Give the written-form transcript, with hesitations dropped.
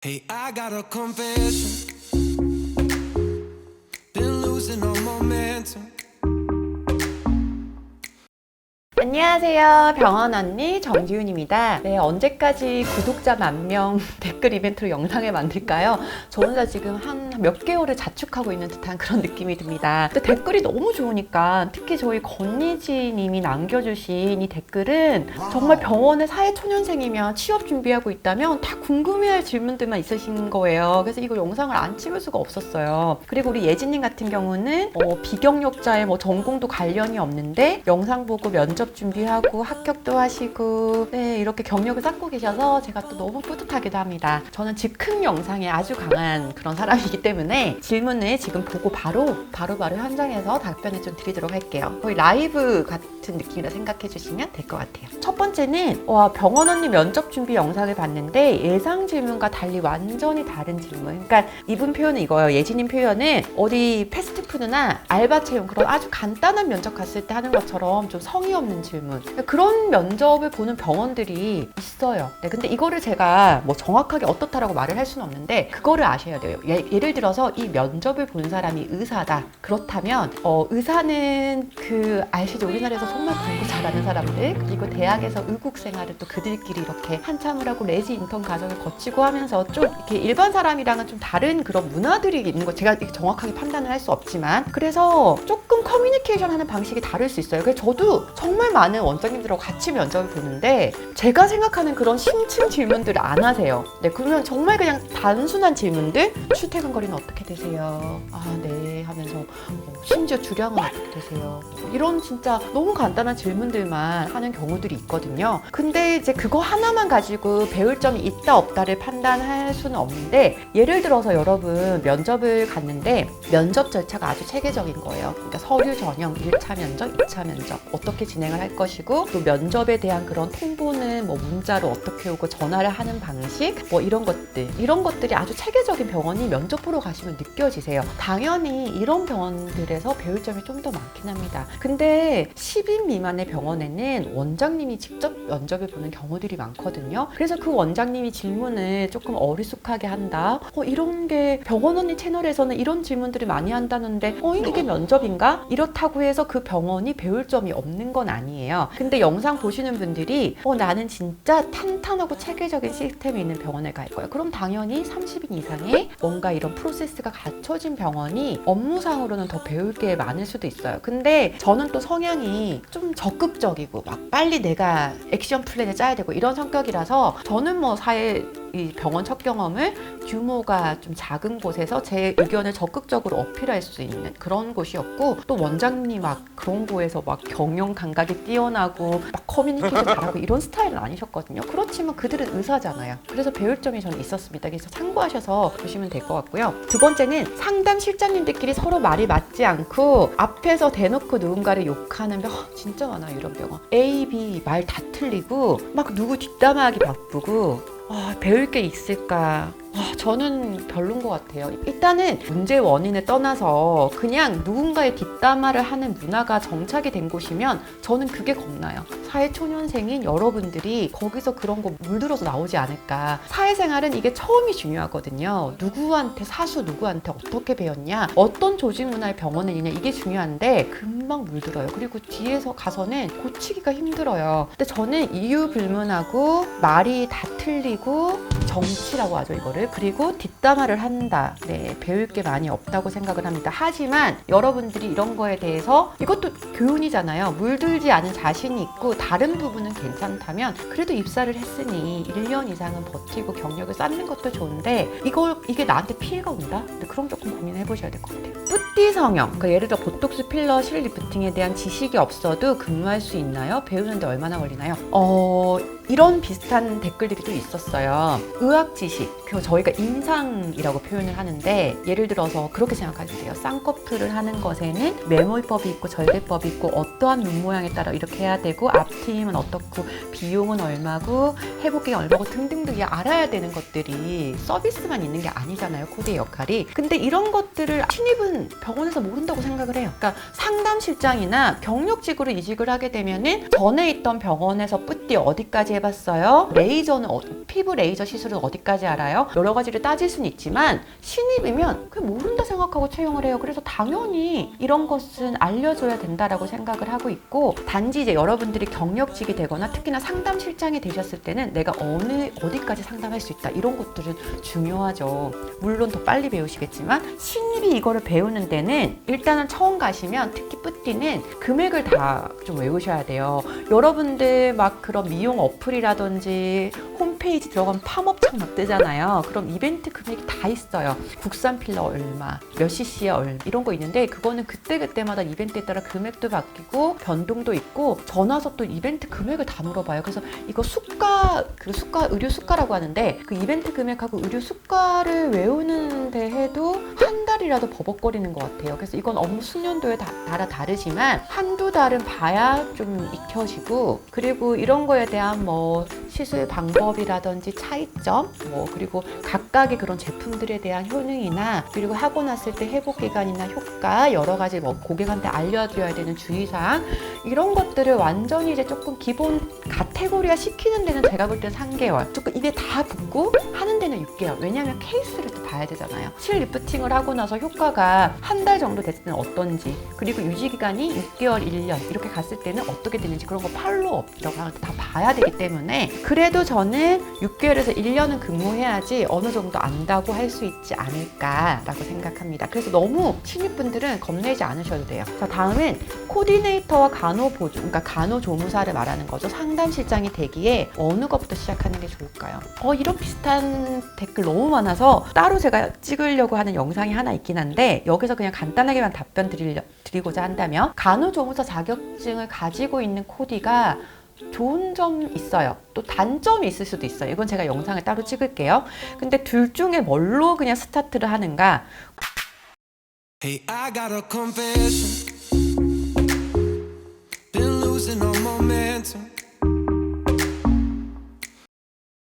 Hey, I got a confession. Been losing all momentum. 안녕하세요. 병원 언니 정지훈입니다. 네, 언제까지 구독자 10,000명 댓글 이벤트로 영상을 만들까요? 저 혼자 지금 한 몇 개월을 자축하고 있는 듯한 그런 느낌이 듭니다. 근데 댓글이 너무 좋으니까 특히 저희 건니지 님이 남겨주신 이 댓글은 정말 병원에 사회초년생이면 취업 준비하고 있다면 다 궁금해할 질문들만 있으신 거예요. 그래서 이거 영상을 안 찍을 수가 없었어요. 그리고 우리 예진님 같은 경우는 비경력자의 전공도 관련이 없는데 영상 보고 면접 준비하고 합격도 하시고 이렇게 경력을 쌓고 계셔서 제가 또 너무 뿌듯하기도 합니다. 저는 즉흥 영상에 아주 강한 그런 사람이기 때문에 질문을 지금 보고 바로 현장에서 답변을 좀 드리도록 할게요. 거의 라이브 같은 느낌이라 생각해 주시면 될 것 같아요. 첫 번째는 병원 언니 면접 준비 영상을 봤는데 예상 질문과 달리 완전히 다른 질문. 그러니까 이분 표현은 이거예요. 예진님 표현은 어디 패스트푸드나 알바 채용 그런 아주 간단한 면접 갔을 때 하는 것처럼 좀 성의 없는 질문. 그런 면접을 보는 병원들이 있어요. 네, 근데 이거를 제가 정확하게 어떻다라고 말을 할 수는 없는데 그거를 아셔야 돼요. 예를 들어서 이 면접을 본 사람이 의사다. 그렇다면 의사는 아시죠? 우리나라에서 정말 공부 잘하는 사람들 그리고 대학에서 의국 생활을 또 그들끼리 이렇게 한참을 하고 레지 인턴 과정을 거치고 하면서 좀 이렇게 일반 사람이랑은 좀 다른 그런 문화들이 있는 거 제가 정확하게 판단을 할 수 없지만 그래서 조금 커뮤니케이션 하는 방식이 다를 수 있어요. 그래서 저도 정말 많은 원장님들하고 같이 면접을 보는데 제가 생각하는 그런 심층 질문들을 안 하세요. 네, 그러면 정말 그냥 단순한 질문들 출퇴근 거리는 어떻게 되세요? 네 하면서 심지어 주량은 어떻게 되세요? 이런 진짜 너무 간단한 질문들만 하는 경우들이 있거든요. 근데 이제 그거 하나만 가지고 배울 점이 있다 없다를 판단할 수는 없는데 예를 들어서 여러분 면접을 갔는데 면접 절차가 아주 체계적인 거예요. 그러니까 서류 전형 1차 면접, 2차 면접 어떻게 진행을 할 것이고 또 면접에 대한 그런 통보는 문자로 어떻게 오고 전화를 하는 방식 이런 것들이 아주 체계적인 병원이 면접 보러 가시면 느껴지세요. 당연히 이런 병원들에서 배울 점이 좀 더 많긴 합니다. 근데 10인 미만의 병원에는 원장님이 직접 면접을 보는 경우들이 많거든요. 그래서 그 원장님이 질문을 조금 어리숙하게 한다. 이런 게 병원 언니 채널에서는 이런 질문들을 많이 한다는데 이게 면접인가? 이렇다고 해서 그 병원이 배울 점이 없는 건 아니에요. 근데 영상 보시는 분들이 나는 진짜 탄탄하고 체계적인 시스템이 있는 병원에 갈 거야. 그럼 당연히 30인 이상의 뭔가 이런 프로세스가 갖춰진 병원이 업무상으로는 더 배울 게 많을 수도 있어요. 근데 저는 또 성향이 좀 적극적이고 빨리 내가 액션 플랜을 짜야 되고 이런 성격이라서 저는 이 병원 첫 경험을 규모가 좀 작은 곳에서 제 의견을 적극적으로 어필할 수 있는 그런 곳이었고 또 원장님이 그런 곳에서 경영 감각이 뛰어나고 커뮤니케이션 잘하고 이런 스타일은 아니셨거든요. 그렇지만 그들은 의사잖아요. 그래서 배울 점이 저는 있었습니다. 그래서 참고하셔서 보시면 될 것 같고요. 두 번째는 상담 실장님들끼리 서로 말이 맞지 않고 앞에서 대놓고 누군가를 욕하는 병원 진짜 많아요. 이런 병원 A, B 말 다 틀리고 누구 뒷담화하기 바쁘고 배울 게 있을까? 저는 별론 것 같아요. 일단은 문제 원인을 떠나서 그냥 누군가의 뒷담화를 하는 문화가 정착이 된 곳이면 저는 그게 겁나요. 사회초년생인 여러분들이 거기서 그런 거 물들어서 나오지 않을까. 사회생활은 이게 처음이 중요하거든요. 누구한테 누구한테 어떻게 배웠냐, 어떤 조직 문화의 병원에 있냐 이게 중요한데 금방 물들어요. 그리고 뒤에서 가서는 고치기가 힘들어요. 근데 저는 이유 불문하고 말이 다 틀리고 정치라고 하죠 이거를. 그리고 뒷담화를 한다. 배울 게 많이 없다고 생각을 합니다. 하지만 여러분들이 이런 거에 대해서 이것도 교훈이잖아요. 물들지 않은 자신이 있고 다른 부분은 괜찮다면 그래도 입사를 했으니 1년 이상은 버티고 경력을 쌓는 것도 좋은데 이게 나한테 피해가 온다? 그럼 조금 고민해 보셔야 될 것 같아요. 뿌띠 성형, 그러니까 예를 들어 보톡스, 필러, 실리프팅에 대한 지식이 없어도 근무할 수 있나요? 배우는데 얼마나 걸리나요? 이런 비슷한 댓글들이 또 있었어요. 의학 지식, 저희가 임상이라고 표현을 하는데 예를 들어서 그렇게 생각하세요. 쌍꺼풀을 하는 것에는 메모법이 있고 절개법이 있고 어떠한 눈 모양에 따라 이렇게 해야 되고 앞트임은 어떻고 비용은 얼마고 회복기가 얼마고 등등등이 알아야 되는 것들이 서비스만 있는 게 아니잖아요. 코드의 역할이. 근데 이런 것들을 신입은 병원에서 모른다고 생각을 해요. 그러니까 상담실장이나 경력직으로 이직을 하게 되면은 전에 있던 병원에서 뿌띠 어디까지 해봤어요. 레이저는 피부 레이저 시술은 어디까지 알아요? 여러 가지를 따질 수는 있지만 신입이면 그냥 모른다 생각하고 채용을 해요. 그래서 당연히 이런 것은 알려줘야 된다라고 생각을 하고 있고, 단지 이제 여러분들이 경력직이 되거나 특히나 상담실장이 되셨을 때는 내가 어디까지 상담할 수 있다 이런 것들은 중요하죠. 물론 더 빨리 배우시겠지만 신입이 이거를 배우는 데는 일단은 처음 가시면 특히 뿌띠는 금액을 다 좀 외우셔야 돼요. 여러분들 막 그런 미용 어플이라든지 홈페이지 들어가면 팝업창 막 뜨잖아요. 그럼 이벤트 금액이 다 있어요. 국산 필러 얼마, 몇 cc에 얼마 이런 거 있는데 그거는 그때그때마다 이벤트에 따라 금액도 바뀌고 변동도 있고 전화서 또 이벤트 금액을 다 물어봐요. 그래서 이거 의류 수가라고 하는데 그 이벤트 금액하고 의류 수가를 외우는데 해도 한 달이라도 버벅거리는 것 같아요. 그래서 이건 업무 숙련도에 따라 다르지만 한두 달은 봐야 좀 익혀지고, 그리고 이런 거에 대한 뭐 시술 방법이라든지 차이점, 뭐 그리고 각각의 그런 제품들에 대한 효능이나 그리고 하고 났을 때 회복 기간이나 효과 여러 가지 뭐 고객한테 알려줘야 되는 주의사항 이런 것들을 완전히 이제 조금 기본 카테고리화 시키는 데는 제가 볼 때는 3개월, 조금 입에 다 붙고 하는 데는 6개월. 왜냐하면 케이스를 또 봐야 되잖아요. 실 리프팅을 하고 나서 효과가 한 달 정도 됐을 때는 어떤지, 그리고 유지 기간이 6개월, 1년 이렇게 갔을 때는 어떻게 되는지 그런 거 팔로우업이라고 하는데 다 봐야 되기 때문에 그래도 저는 6개월에서 1년은 근무해야지 어느 정도 안다고 할 수 있지 않을까라고 생각합니다. 그래서 너무 신입분들은 겁내지 않으셔도 돼요. 자, 다음은 코디네이터와 간호보조, 그러니까 간호조무사를 말하는 거죠. 상담실장이 되기에 어느 것부터 시작하는 게 좋을까요? 이런 비슷한 댓글 너무 많아서 따로 제가 찍으려고 하는 영상이 하나 있긴 한데 여기서 그냥 간단하게만 답변 드리고자 한다면, 간호조무사 자격증을 가지고 있는 코디가 좋은 점 있어요. 또 단점이 있을 수도 있어요. 이건 제가 영상을 따로 찍을게요. 근데 둘 중에 뭘로 그냥 스타트를 하는가? Hey, I got a confession.